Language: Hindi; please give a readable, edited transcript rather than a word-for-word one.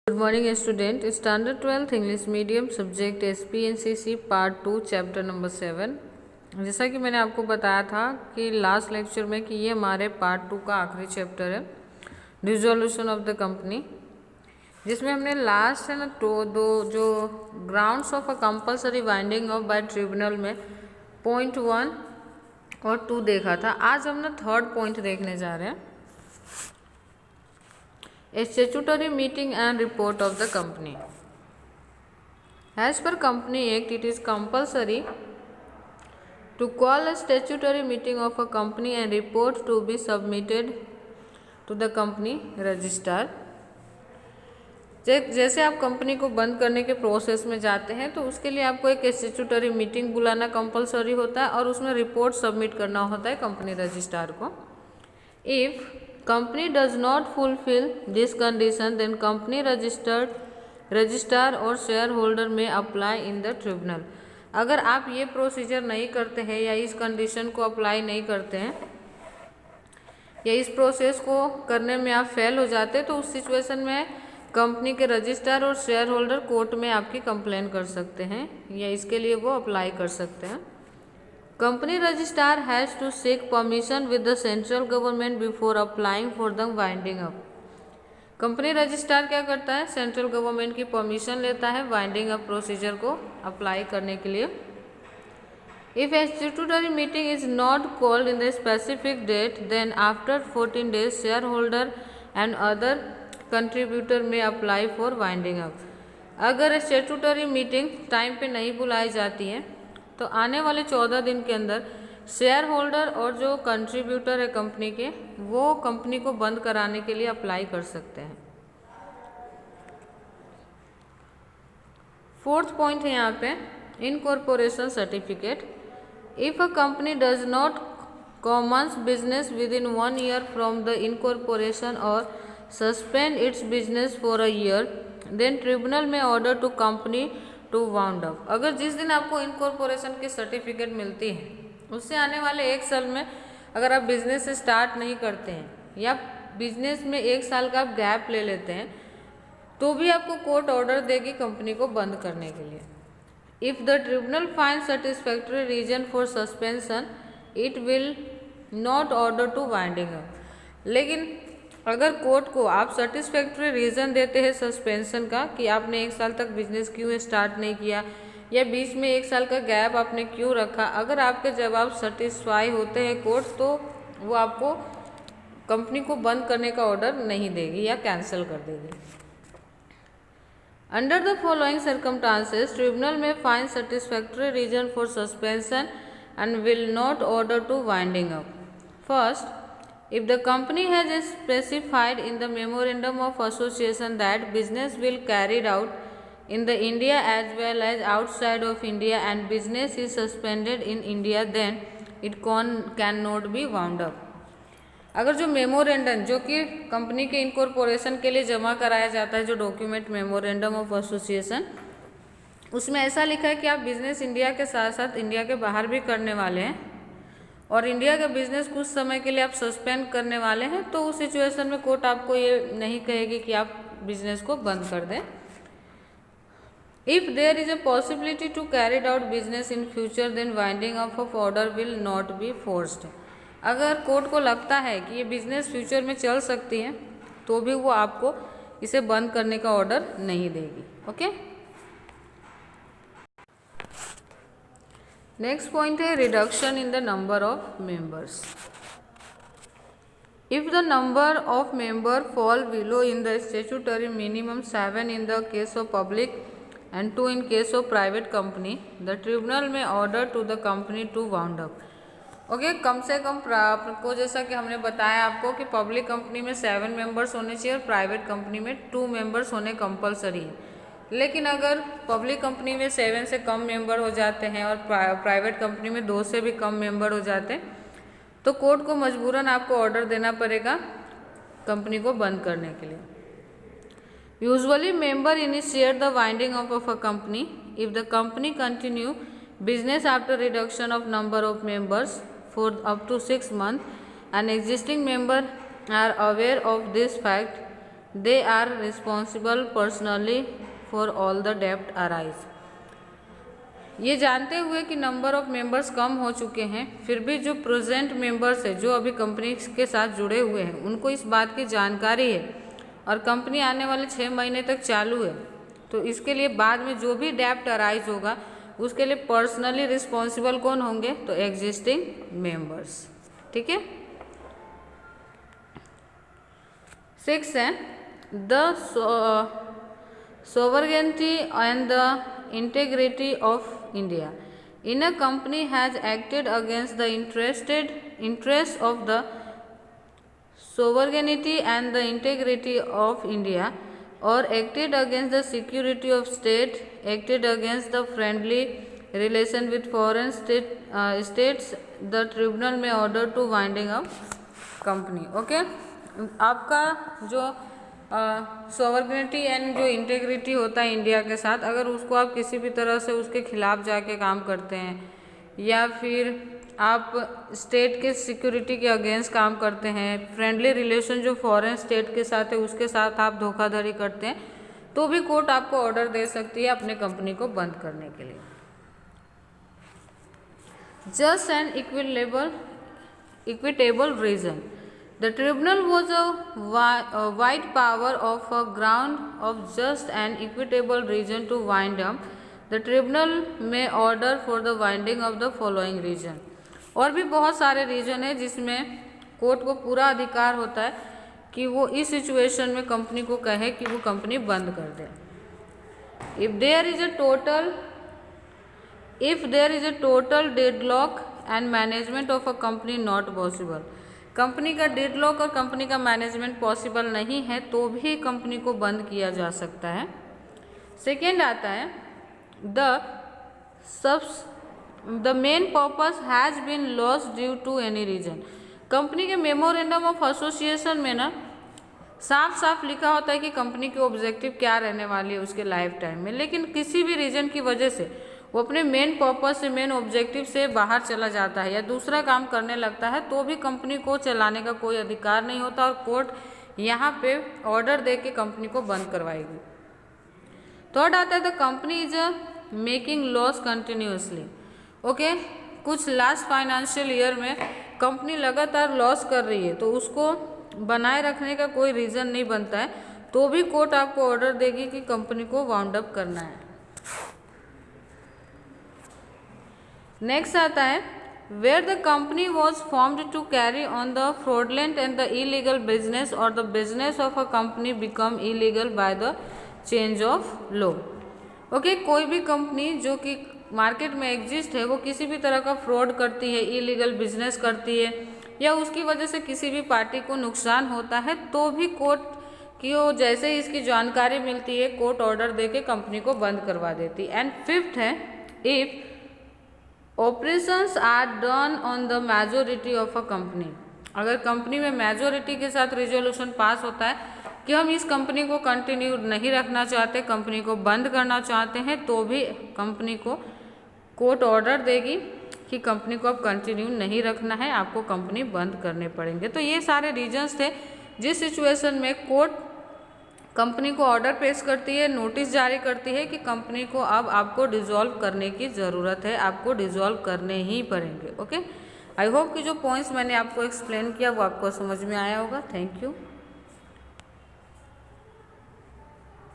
Good morning student. Standard 12th English medium subject SPNCC part 2 chapter number 7। जैसा कि मैंने आपको बताया था कि लास्ट लेक्चर में कि ये हमारे पार्ट 2 का आखिरी चैप्टर है, डिसोल्यूशन ऑफ द कंपनी, जिसमें हमने लास्ट है ना दो जो grounds of a compulsory winding of bye tribunal में पॉइंट 1 और 2 देखा था। आज हम ना थर्ड पॉइंट देखने जा रहे हैं, A statutory meeting and report of the company. As per Company Act, it is compulsory to call a statutory meeting of a company and report to be submitted to the company registrar. जैसे आप कंपनी को बंद करने के प्रोसेस में जाते हैं तो उसके लिए आपको एक स्टैट्यूटरी मीटिंग बुलाना कंपलसरी होता है और उसमें रिपोर्ट सबमिट करना होता है कंपनी रजिस्ट्रार को। If company does not fulfill this condition, then company registrar or shareholder may apply in the tribunal. अगर आप ये प्रोसीजर नहीं करते हैं या इस कंडीशन को अप्लाई नहीं करते हैं या इस प्रोसेस को करने में आप फेल हो जाते हैं तो उस सिचुएशन में कंपनी के रजिस्ट्रार और शेयर होल्डर कोर्ट में आपकी कंप्लेन कर सकते हैं या इसके लिए वो अप्लाई कर सकते हैं। Company registrar has to seek permission with the central government before applying for the winding up. Company registrar क्या करता है, सेंट्रल गवर्नमेंट की परमिशन लेता है वाइंडिंग अप प्रोसीजर को अप्लाई करने के लिए। If a statutory meeting is not called in the specific date, then after 14 days share holder and other contributor may apply for winding up. अगर स्टैट्यूटरी मीटिंग टाइम पे नहीं बुलाई जाती है तो आने वाले 14 दिन के अंदर शेयर होल्डर और जो कंट्रीब्यूटर है कंपनी के, वो कंपनी को बंद कराने के लिए अप्लाई कर सकते हैं। फोर्थ पॉइंट है यहाँ पे incorporation certificate. If a company does not commence business within 1 year from the incorporation और suspend its business for a year, then tribunal may order to company to wound up. अगर जिस दिन आपको इनकॉर्पोरेशन की सर्टिफिकेट मिलती है उससे आने वाले 1 साल में अगर आप बिजनेस से स्टार्ट नहीं करते हैं या बिजनेस में 1 साल का आप गैप ले लेते हैं तो भी आपको कोर्ट ऑर्डर देगी कंपनी को बंद करने के लिए। If the tribunal find satisfactory reason for suspension, it will not order to winding up. लेकिन अगर कोर्ट को आप सेटिस्फैक्टरी रीज़न देते हैं सस्पेंशन का कि आपने 1 साल तक बिजनेस क्यों स्टार्ट नहीं किया या बीच में 1 साल का गैप आपने क्यों रखा, अगर आपके जवाब सेटिस्फाई होते हैं कोर्ट तो वो आपको कंपनी को बंद करने का ऑर्डर नहीं देगी या कैंसिल कर देगी। Under the following circumstances tribunal may find satisfactory reason for suspension and will not order to winding up. First, if the company has specified in the memorandum of association that business will carried out in the India as well as outside of India and business is suspended in India, then it cannot be wound up. अगर जो मेमोरेंडम जो कि कंपनी के इनकॉर्पोरेशन के लिए जमा कराया जाता है, जो डॉक्यूमेंट मेमोरेंडम ऑफ एसोसिएशन, उसमें ऐसा लिखा है कि आप बिजनेस इंडिया के साथ साथ इंडिया के बाहर भी करने वाले हैं और इंडिया का बिजनेस कुछ समय के लिए आप सस्पेंड करने वाले हैं, तो उस सिचुएशन में कोर्ट आपको ये नहीं कहेगी कि आप बिजनेस को बंद कर दें। If there is a possibility to carried out business in future, then winding off order will not be forced. अगर कोर्ट को लगता है कि ये बिजनेस फ्यूचर में चल सकती है तो भी वो आपको इसे बंद करने का ऑर्डर नहीं देगी। ओके, नेक्स्ट पॉइंट है reduction in the number of members. If the number of member fall below in the statutory minimum 7 in the case of public and 2 in case of private company, the tribunal may order to the company to wound up. Okay, कम से कम आपको, जैसा कि हमने बताया आपको कि पब्लिक कंपनी में 7 मेंबर्स होने चाहिए और प्राइवेट कंपनी में 2 मेंबर्स होने कंपलसरी है। लेकिन अगर पब्लिक कंपनी में 7 से कम मेंबर हो जाते हैं और प्राइवेट कंपनी में 2 से भी कम मेंबर हो जाते हैं तो कोर्ट को मजबूरन आपको ऑर्डर देना पड़ेगा कंपनी को बंद करने के लिए। Usually member initiate the winding off a company if the company continue business after reduction of number of members for up to 6 months and existing member are aware of this fact they are responsible personally for all the डेब्ट अराइज। ये जानते हुए कि नंबर ऑफ मेंबर्स कम हो चुके हैं, फिर भी जो प्रेजेंट मेंबर्स है जो अभी कंपनी के साथ जुड़े हुए हैं उनको इस बात की जानकारी है और कंपनी आने वाले 6 महीने तक चालू है, तो इसके लिए बाद में जो भी डेब्ट अराइज होगा उसके लिए पर्सनली रिस्पॉन्सिबल कौन होंगे? तो एग्जिस्टिंग मेंबर्स। ठीक है। 6 है the sovereignty and the integrity of India in a company has acted against the interests of the sovereignty and the integrity of India, or acted against the security of state, acted against the friendly relation with foreign states, the tribunal may order to winding up company। Okay, आपका जो सॉवरेनिटी एंड जो इंटेग्रिटी होता है इंडिया के साथ, अगर उसको आप किसी भी तरह से उसके खिलाफ जाके काम करते हैं या फिर आप स्टेट के सिक्योरिटी के अगेंस्ट काम करते हैं, फ्रेंडली रिलेशन जो फॉरेन स्टेट के साथ है उसके साथ आप धोखाधड़ी करते हैं, तो भी कोर्ट आपको ऑर्डर दे सकती है अपने कंपनी को बंद करने के लिए। Just and equitable reason, the tribunal was a wide power of a ground of just and equitable reason to wind up. The tribunal may order for the winding of the following reason। और भी बहुत सारे रीजन है जिसमें कोर्ट को पूरा अधिकार होता है कि वो इस सिचुएशन में कंपनी को कहे कि वो कंपनी बंद कर दे। If there is a total deadlock and management of a company not possible, company का डेडलॉक और कंपनी का मैनेजमेंट पॉसिबल नहीं है तो भी कंपनी को बंद किया जा सकता है। सेकेंड आता है the main purpose has been loss due to any reason. Company के मेमोरेंडम ऑफ एसोसिएशन में ना साफ साफ लिखा होता है कि कंपनी की ऑब्जेक्टिव क्या रहने वाली है उसके लाइफ टाइम में, लेकिन किसी भी रीजन की वजह से वो अपने मेन पर्पस से, मेन ऑब्जेक्टिव से बाहर चला जाता है या दूसरा काम करने लगता है, तो भी कंपनी को चलाने का कोई अधिकार नहीं होता और कोर्ट यहाँ पे ऑर्डर दे के कंपनी को बंद करवाएगी। थर्ड आता है the company is making loss continuously. Okay, कुछ लास्ट फाइनेंशियल ईयर में कंपनी लगातार लॉस कर रही है तो उसको बनाए रखने का कोई रीज़न नहीं बनता है, तो भी कोर्ट आपको ऑर्डर देगी कि कंपनी को वाउंड अप करना है। नेक्स्ट आता है where the company was formed to carry on the fraudulent and the illegal business और the business of a company become illegal by the change of law. Okay, कोई भी कंपनी जो कि मार्केट में एग्जिस्ट है वो किसी भी तरह का फ्रॉड करती है, इलीगल बिजनेस करती है या उसकी वजह से किसी भी पार्टी को नुकसान होता है, तो भी कोर्ट की वो जैसे ही इसकी जानकारी मिलती है कोर्ट ऑर्डर दे के कंपनी को बंद करवा देती है। एंड फिफ्थ है if operations are done on the majority of a company. अगर कंपनी में मेजोरिटी के साथ रिजोल्यूशन पास होता है कि हम इस कंपनी को कंटिन्यू नहीं रखना चाहते, कंपनी को बंद करना चाहते हैं, तो भी कंपनी को कोर्ट ऑर्डर देगी कि कंपनी को अब कंटिन्यू नहीं रखना है, आपको कंपनी बंद करने पड़ेंगे। तो ये सारे रीजंस थे जिस सिचुएशन में कोर्ट कंपनी को ऑर्डर पेश करती है, नोटिस जारी करती है कि कंपनी को अब आपको डिसॉल्व करने की ज़रूरत है, आपको डिसॉल्व करने ही पड़ेंगे। ओके, आई होप कि जो पॉइंट्स मैंने आपको एक्सप्लेन किया वो आपको समझ में आया होगा। Thank you.